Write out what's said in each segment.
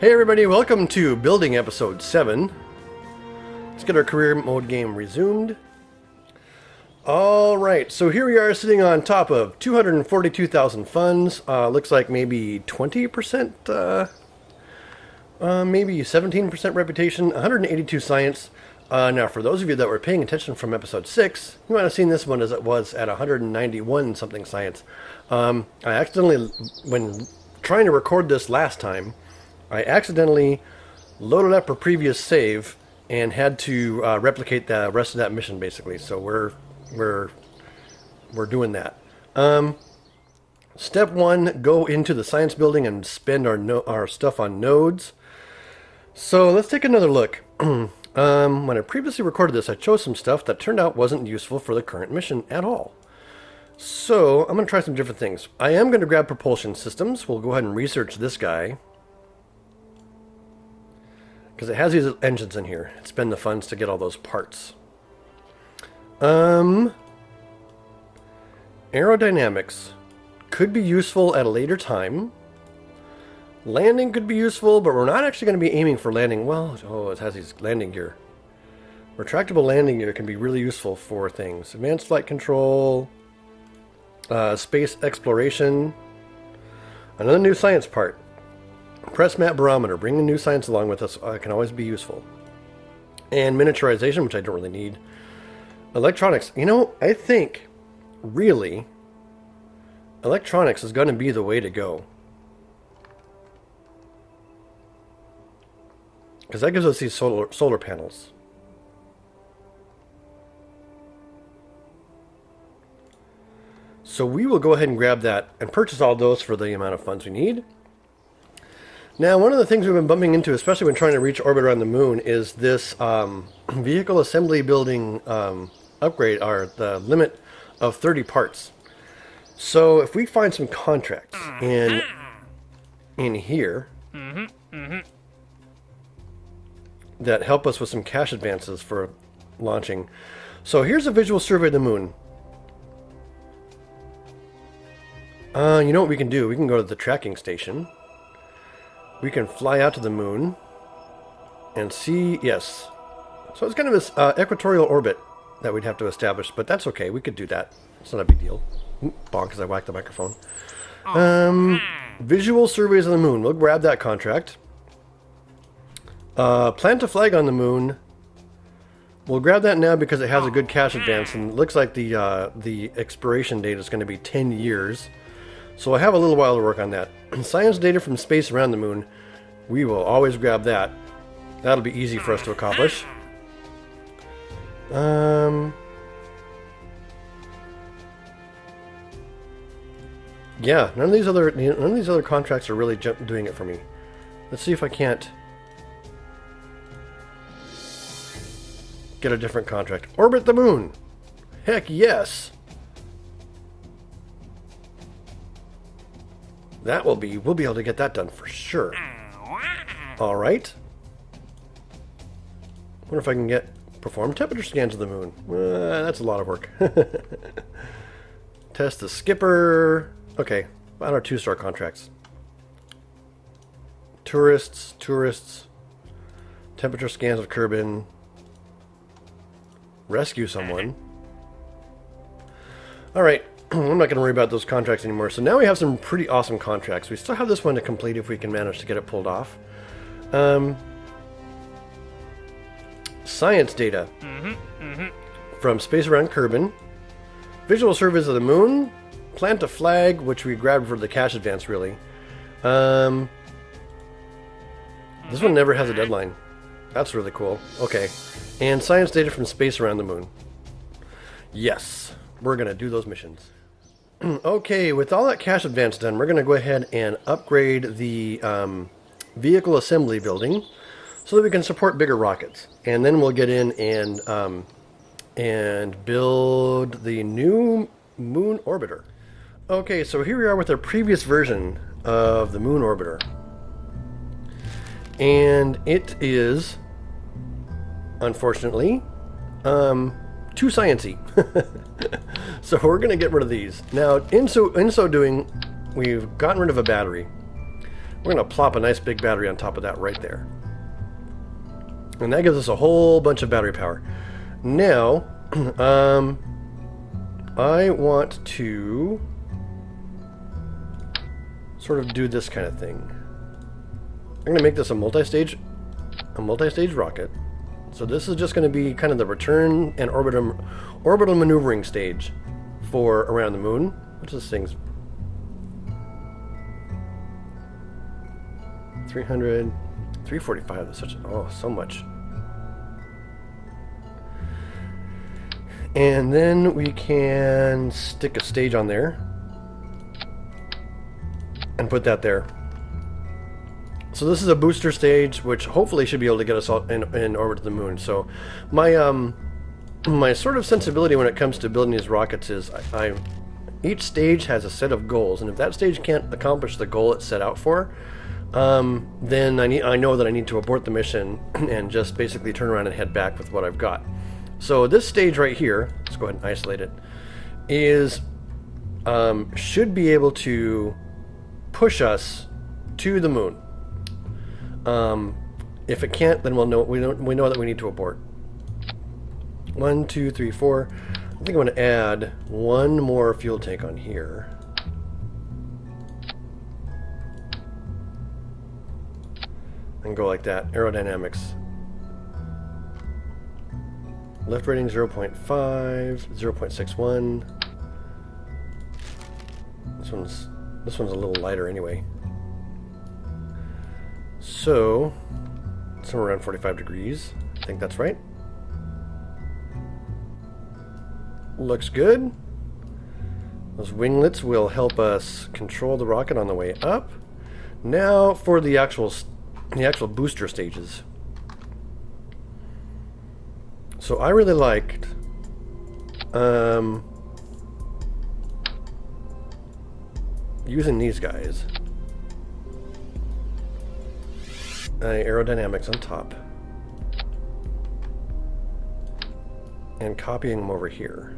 Hey everybody, welcome to Building Episode 7. Let's get our career mode game resumed. Alright, so here we are sitting on top of 242,000 funds. Looks like maybe 20%, maybe 17% reputation, 182 science. Now for those of you that were paying attention from Episode 6, you might have seen this one as it was at 191 something science. I accidentally, when trying to record this last time, I accidentally loaded up a previous save and had to replicate the rest of that mission basically. So we're doing that. Step 1: go into the science building and spend our stuff on nodes. So let's take another look. When I previously recorded this, I chose some stuff that turned out wasn't useful for the current mission at all. So I'm going to try some different things. I am going to grab propulsion systems. We'll go ahead and research this guy, because it has these engines in here. Spend the funds to get all those parts. Aerodynamics could be useful at a later time. Landing could be useful, but we're not actually going to be aiming for landing. Well, it has these landing gear. Retractable landing gear can be really useful for things. Advanced flight control, space exploration. Another new science part. Press map barometer. Bringing new science along with us can always be useful. And miniaturization, which I don't really need. Electronics. You know, I think, really, electronics is going to be the way to go. Because that gives us these solar panels. So we will go ahead and grab that and purchase all those for the amount of funds we need. Now, one of the things we've been bumping into, especially when trying to reach orbit around the moon, is this vehicle assembly building upgrade, or the limit of 30 parts. So if we find some contracts in here that help us with some cash advances for launching. So here's a visual survey of the moon. You know what we can do? We can go to the tracking station. We can fly out to the moon and see, yes. So it's kind of this equatorial orbit that we'd have to establish, but that's okay. We could do that. It's not a big deal. Bonk, as I whacked the microphone. Visual surveys of the moon. We'll grab that contract. Plant a flag on the moon. We'll grab that now because it has a good cash advance, and it looks like the expiration date is going to be 10 years. So I have a little while to work on that. Science data from space around the moon. We will always grab that. That'll be easy for us to accomplish. Yeah, none of these other contracts are really doing it for me. Let's see if I can't get a different contract. Orbit the moon. Heck yes. We'll be able to get that done for sure. All right. Wonder if I can perform temperature scans of the moon. That's a lot of work. Test the skipper. Okay, about our 2-star contracts. Tourists. Temperature scans of Kerbal. Rescue someone. All right. I'm not going to worry about those contracts anymore. So now we have some pretty awesome contracts. We still have this one to complete if we can manage to get it pulled off. Science data. From space around Kerbal. Visual surveys of the moon. Plant a flag, which we grabbed for the cash advance, really. This one never has a deadline. That's really cool. Okay. And science data from space around the moon. Yes. We're going to do those missions. Okay, with all that cash advance done, we're going to go ahead and upgrade the vehicle assembly building so that we can support bigger rockets. And then we'll get in and build the new moon orbiter. Okay, so here we are with our previous version of the moon orbiter. And it is, unfortunately, too sciencey. So we're going to get rid of these. Now, in so doing, we've gotten rid of a battery. We're going to plop a nice big battery on top of that right there. And that gives us a whole bunch of battery power. Now, I want to sort of do this kind of thing. I'm going to make this a multi-stage rocket. So this is just going to be kind of the return and orbital maneuvering stage for around the moon. What's this thing's? 300, 345. That's such so much. And then we can stick a stage on there and put that there. So this is a booster stage, which hopefully should be able to get us all in orbit to the moon. So my sort of sensibility when it comes to building these rockets is each stage has a set of goals, and if that stage can't accomplish the goal it's set out for, then I know that I need to abort the mission and just basically turn around and head back with what I've got. So this stage right here, let's go ahead and isolate it, is should be able to push us to the moon. If it can't, then we know that we need to abort. 1, 2, 3, 4. I think I'm going to add one more fuel tank on here. And go like that. Aerodynamics. Lift rating 0.5, 0.61. This one's a little lighter anyway. So, somewhere around 45 degrees. I think that's right. Looks good. Those winglets will help us control the rocket on the way up. Now for the actual booster stages. So I really liked using these guys. Aerodynamics on top. And copying them over here.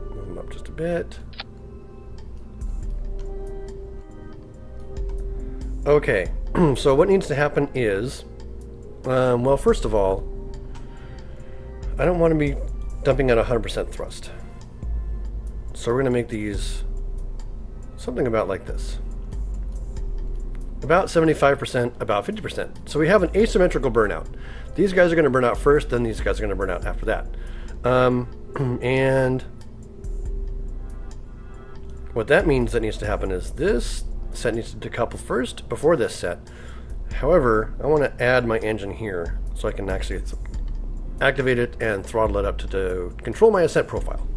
Move them up just a bit. Okay, so what needs to happen is, well, first of all, I don't want to be dumping at 100% thrust. So we're going to make these something about like this. About 75%, about 50%. So we have an asymmetrical burnout. These guys are going to burn out first, then these guys are going to burn out after that. And what that means that needs to happen is this set needs to decouple first before this set. However, I want to add my engine here so I can actually activate it and throttle it up to control my ascent profile.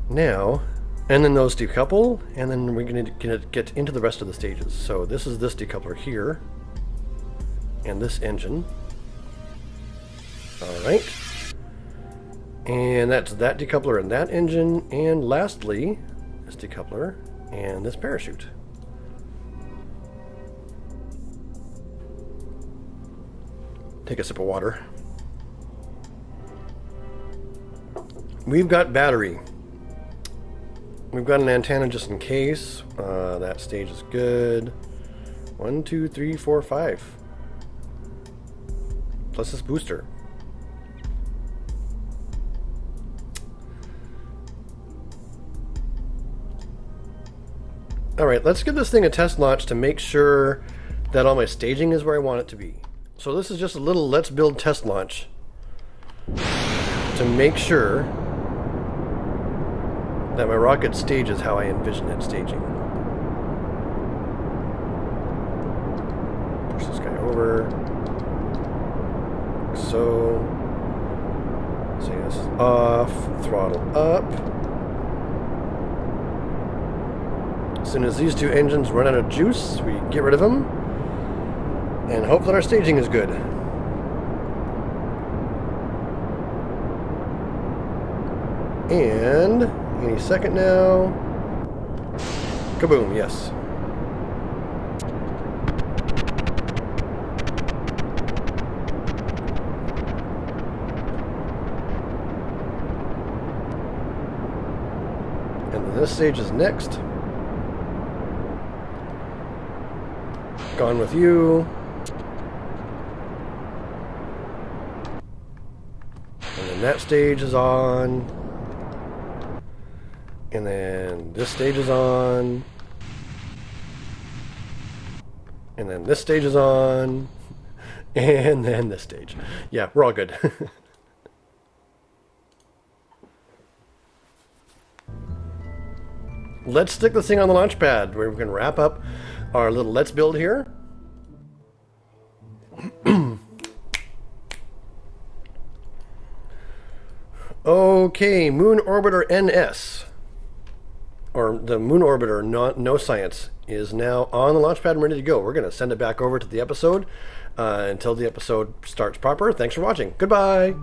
Now, and then those decouple, and then we're going to get into the rest of the stages. So this is this decoupler here, and this engine. Alright. And that's that decoupler and that engine, and lastly, this decoupler and this parachute. Take a sip of water. We've got battery. We've got an antenna just in case. That stage is good. 1, 2, 3, 4, 5. Plus this booster. Alright, let's give this thing a test launch to make sure that all my staging is where I want it to be. So this is just a little let's build test launch to make sure that my rocket stages how I envision it staging. Push this guy over. So, say this off, throttle up. As soon as these two engines run out of juice, we get rid of them and hope that our staging is good. And any second now. Kaboom, yes. And then this stage is next. Gone with you. And then that stage is on. And then this stage is on. And then this stage is on. And then this stage. Yeah, we're all good. Let's stick this thing on the launch pad. We're going to wrap up our little let's build here. Okay, Moon Orbiter NS, or the Moon Orbiter No Science, is now on the launch pad and ready to go. We're going to send it back over to the episode until the episode starts proper. Thanks for watching. Goodbye.